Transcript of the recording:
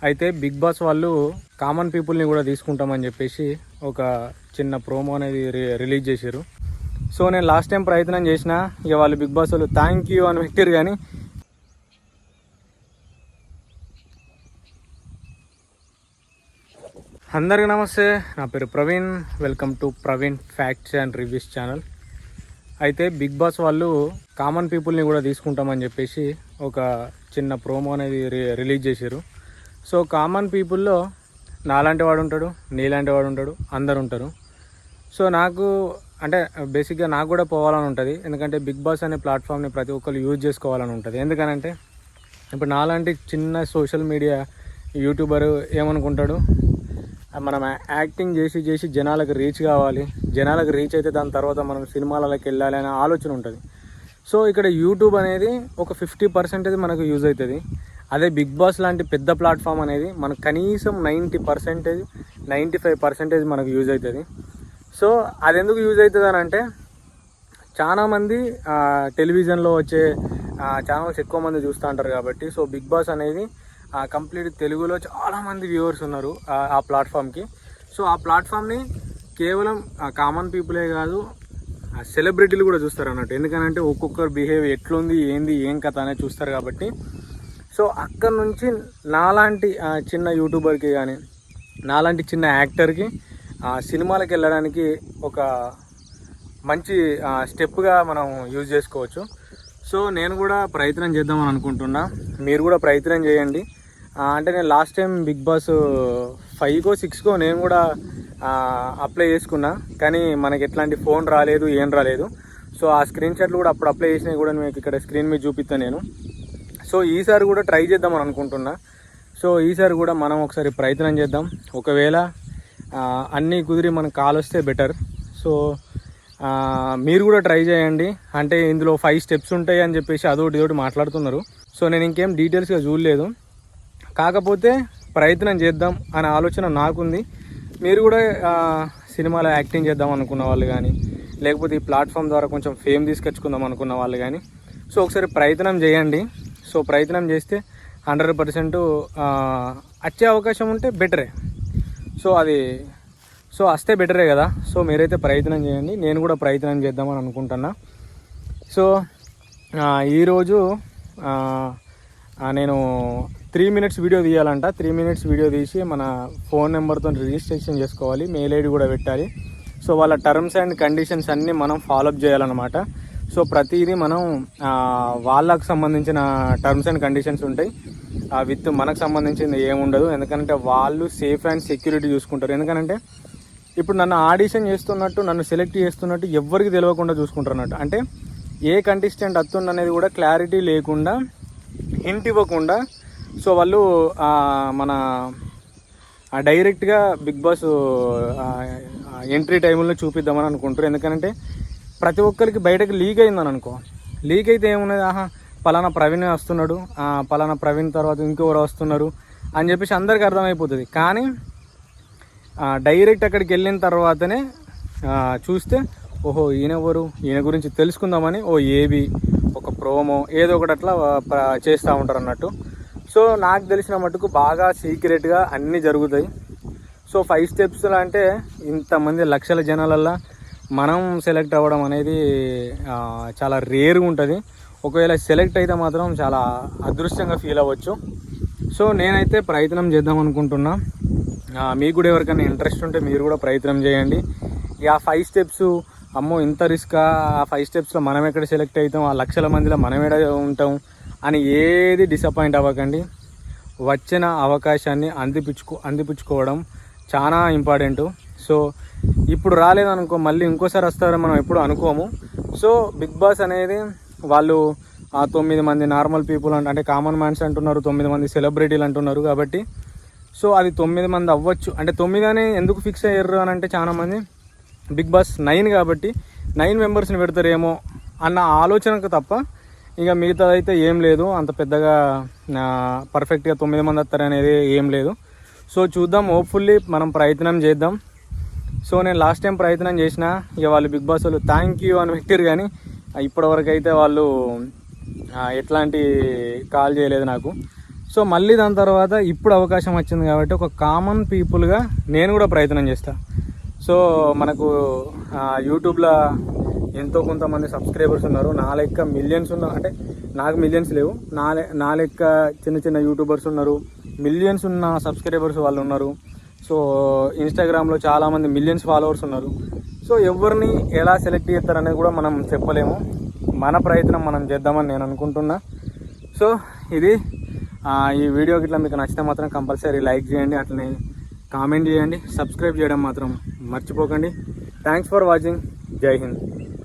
అయితే big boss వాళ్ళు common పీపుల్ని కూడా తీసుకుంటామని చెప్పేసి ఒక చిన్న ప్రోమో అనేది రిలీజ్ చేశారు. సో నేను లాస్ట్ టైం ప్రయత్నం చేసిన, ఇక వాళ్ళు బిగ్ బాస్ వాళ్ళు థ్యాంక్ యూ అని పెట్టారు. కానీ అందరికీ నమస్తే, నా పేరు Praveen. Welcome to Praveen facts and reviews channel. అయితే బిగ్ బాస్ వాళ్ళు కామన్ పీపుల్ని కూడా తీసుకుంటామని చెప్పేసి ఒక చిన్న ప్రోమో అనేది రిలీజ్ చేశారు. సో కామన్ పీపుల్లో నాలాంటి వాడు ఉంటాడు, నీలాంటి వాడు ఉంటాడు, అందరు ఉంటారు. సో నాకు అంటే బేసిక్గా నాకు కూడా పోవాలని ఉంటుంది, ఎందుకంటే బిగ్ బాస్ అనే ప్లాట్ఫామ్ని ప్రతి ఒక్కరు యూజ్ చేసుకోవాలని ఉంటుంది. ఎందుకనంటే ఇప్పుడు నాలాంటి చిన్న సోషల్ మీడియా యూట్యూబర్ ఏమనుకుంటాడు, మనం యాక్టింగ్ చేసి జనాలకు రీచ్ కావాలి, జనాలకు రీచ్ అయితే దాని తర్వాత మనం సినిమాలకి వెళ్ళాలి అనే ఆలోచన ఉంటుంది. సో ఇక్కడ యూట్యూబ్ అనేది ఒక 50% మనకు యూజ్ అవుతుంది. అదే బిగ్ బాస్ లాంటి పెద్ద ప్లాట్ఫామ్ అనేది మనకు కనీసం 90%, 95% మనకు యూజ్ అవుతుంది. సో అది ఎందుకు యూజ్ అవుతుంది అని అంటే, చాలామంది టెలివిజన్లో వచ్చే ఛానల్స్ ఎక్కువ మంది చూస్తూ ఉంటారు కాబట్టి. సో బిగ్ బాస్ అనేది కంప్లీట్ తెలుగులో చాలామంది వ్యూవర్స్ ఉన్నారు ఆ ప్లాట్ఫామ్కి. సో ఆ ప్లాట్ఫామ్ని కేవలం కామన్ పీపులే కాదు, సెలబ్రిటీలు కూడా చూస్తారు అన్నట్టు. ఎందుకనంటే ఒక్కొక్కరు బిహేవియర్ ఎట్లుంది, ఏంది, ఏం కథ అనేది చూస్తారు కాబట్టి. సో అక్కడ నుంచి నాలాంటి చిన్న యూట్యూబర్కి కానీ, నాలాంటి చిన్న యాక్టర్కి సినిమాలకు వెళ్ళడానికి ఒక మంచి స్టెప్గా మనం యూజ్ చేసుకోవచ్చు. సో నేను కూడా ప్రయత్నం చేద్దామని అనుకుంటున్నా, మీరు కూడా ప్రయత్నం చేయండి. అంటే నేను లాస్ట్ టైం బిగ్ బాస్ 5కో 6కో నేను కూడా అప్లై చేసుకున్నా, కానీ మనకి ఎట్లాంటి ఫోన్ రాలేదు, ఏం రాలేదు. సో ఆ స్క్రీన్ షాట్లు కూడా అప్పుడు అప్లై చేసినవి కూడా మీకు ఇక్కడ స్క్రీన్ మీద చూపిస్తాను నేను. సో ఈసారి కూడా ట్రై చేద్దామని అనుకుంటున్నా. సో ఈసారి కూడా మనం ఒకసారి ప్రయత్నం చేద్దాం. ఒకవేళ అన్నీ కుదిరి మనకు కాల్ వస్తే బెటర్. సో మీరు కూడా ట్రై చేయండి. అంటే ఇందులో 5 స్టెప్స్ ఉంటాయి అని చెప్పేసి అదొకటి ఇదొకటి మాట్లాడుతున్నారు. సో నేను ఇంకేం డీటెయిల్స్గా చూడలేదు, కాకపోతే ప్రయత్నం చేద్దాం అనే ఆలోచన నాకుంది. మీరు కూడా సినిమాలో యాక్టింగ్ చేద్దాం అనుకున్న వాళ్ళు కానీ, లేకపోతే ఈ ప్లాట్ఫామ్ ద్వారా కొంచెం ఫేమ్ తీసుకొచ్చుకుందాం అనుకున్న వాళ్ళు కానీ, సో ఒకసారి ప్రయత్నం చేయండి. సో ప్రయత్నం చేస్తే 100% వచ్చే అవకాశం ఉంటే బెటరే. సో వస్తే బెటరే కదా. సో మీరైతే ప్రయత్నం చేయండి, నేను కూడా ప్రయత్నం చేద్దామని అనుకుంటున్నా. సో ఈరోజు నేను 3 minutes వీడియో తీయాలంట. 3 minutes వీడియో తీసి మన ఫోన్ నెంబర్తో రిజిస్ట్రేషన్ చేసుకోవాలి, మెయిల్ ఐడి కూడా పెట్టాలి. సో వాళ్ళ టర్మ్స్ అండ్ కండిషన్స్ అన్నీ మనం ఫాలోఅప్ చేయాలన్నమాట. సో ప్రతిదీ మనం వాళ్ళకు సంబంధించిన టర్మ్స్ అండ్ కండిషన్స్ ఉంటాయి, విత్ మనకు సంబంధించింది ఏముండదు. ఎందుకంటే వాళ్ళు సేఫ్ అండ్ సెక్యూరిటీ చూసుకుంటారు. ఎందుకంటే ఇప్పుడు నన్ను ఆడిషన్ చేస్తున్నట్టు, నన్ను సెలెక్ట్ చేస్తున్నట్టు ఎవరికి తెలియకుండా చూసుకుంటారు అన్నట్టు. అంటే ఏ కంటెస్టెంట్ వస్తుంది అనేది కూడా క్లారిటీ లేకుండా, హింట్ ఇవ్వకుండా, సో వాళ్ళు మన డైరెక్ట్గా బిగ్ బాస్ ఎంట్రీ టైంలో చూపిద్దామని అనుకుంటారు. ఎందుకంటే ప్రతి ఒక్కరికి బయటకు లీక్ అయిందని అనుకో, లీక్ అయితే ఏమున్నది, పలానా ప్రవీణ్ వస్తున్నాడు, పలానా ప్రవీణ్ తర్వాత ఇంకెవరు వస్తున్నారు అని చెప్పేసి అందరికీ అర్థమైపోతుంది. కానీ డైరెక్ట్ అక్కడికి వెళ్ళిన తర్వాతనే చూస్తే ఓహో ఈయనెవరు, ఈయన గురించి తెలుసుకుందామని ఏబి ఒక ప్రోమో ఏదో ఒకటి అట్లా చేస్తూ ఉంటారు అన్నట్టు. సో నాకు తెలిసిన మటుకు బాగా సీక్రెట్గా అన్నీ జరుగుతాయి. సో 5 steps అంటే ఇంతమంది లక్షల జనాలల్లో మనం సెలెక్ట్ అవ్వడం అనేది చాలా రేర్గా ఉంటుంది. ఒకవేళ సెలెక్ట్ అయితే మాత్రం చాలా అదృష్టంగా ఫీల్ అవ్వచ్చు. సో నేనైతే ప్రయత్నం చేద్దాం అనుకుంటున్నా. మీకు కూడా ఎవరికైనా ఇంట్రెస్ట్ ఉంటే మీరు కూడా ప్రయత్నం చేయండి. ఆ 5 steps అమ్మో ఇంత రిస్కా, ఆ 5 stepsలో మనం ఎక్కడ సెలెక్ట్ అవుతాం, ఆ లక్షల మందిలో మనం ఎక్కడ ఉంటాం అని ఏది డిసప్పాయింట్ అవ్వకండి. వచ్చిన అవకాశాన్ని అందిపుచ్చుకోవడం చాలా ఇంపార్టెంట్. సో ఇప్పుడు రాలేదనుకో, మళ్ళీ ఇంకోసారి వస్తారని మనం ఎప్పుడు అనుకోము. సో బిగ్ బాస్ అనేది వాళ్ళు 9 మంది నార్మల్ పీపుల్ అంటే కామన్ మ్యాన్స్ అంటున్నారు, 9 మంది సెలబ్రిటీలు అంటున్నారు కాబట్టి. సో అది 9 మంది అవ్వచ్చు. అంటే 9 అని ఎందుకు ఫిక్స్ అయ్యారు అని అంటే, చాలామంది బిగ్ బాస్ 9 కాబట్టి 9 మెంబర్స్ని పెడతారేమో అన్న ఆలోచనకు తప్ప ఇక మిగతాదైతే ఏం లేదు. అంత పెద్దగా పర్ఫెక్ట్గా 9 మంది వస్తారు అనేది ఏం లేదు. సో చూద్దాం, హోప్ఫుల్లీ మనం ప్రయత్నం చేద్దాం. సో నేను లాస్ట్ టైం ప్రయత్నం చేసిన, ఇక వాళ్ళు బిగ్ బాస్ వాళ్ళు థ్యాంక్ యూ అని పెట్టారు. కానీ ఇప్పటివరకు అయితే వాళ్ళు ఎట్లాంటి కాల్ చేయలేదు నాకు. సో మళ్ళీ దాని తర్వాత ఇప్పుడు అవకాశం వచ్చింది కాబట్టి ఒక కామన్ పీపుల్గా నేను కూడా ప్రయత్నం చేస్తాను. సో మనకు యూట్యూబ్లో ఎంతో కొంతమంది సబ్స్క్రైబర్స్ ఉన్నారు, నా లెక్క మిలియన్స్ ఉన్నారు. అంటే నాకు మిలియన్స్ లేవు, నా లెక్క చిన్న చిన్న యూట్యూబర్స్ ఉన్నారు, మిలియన్స్ ఉన్న సబ్స్క్రైబర్స్ వాళ్ళు ఉన్నారు. సో ఇన్స్టాగ్రామ్లో చాలామంది మిలియన్స్ ఫాలోవర్స్ ఉన్నారు. సో ఎవరిని ఎలా సెలెక్ట్ చేస్తారనేది కూడా మనం చెప్పలేము. మన ప్రయత్నం మనం చేద్దామని నేను అనుకుంటున్నా. సో ఇది ఈ వీడియోకి ఇట్లా మీకు నచ్చితే మాత్రం కంపల్సరీ లైక్ చేయండి, అట్లనే కామెంట్ చేయండి, సబ్స్క్రైబ్ చేయడం మాత్రం మర్చిపోకండి. Thanks for watching. జై హింద్.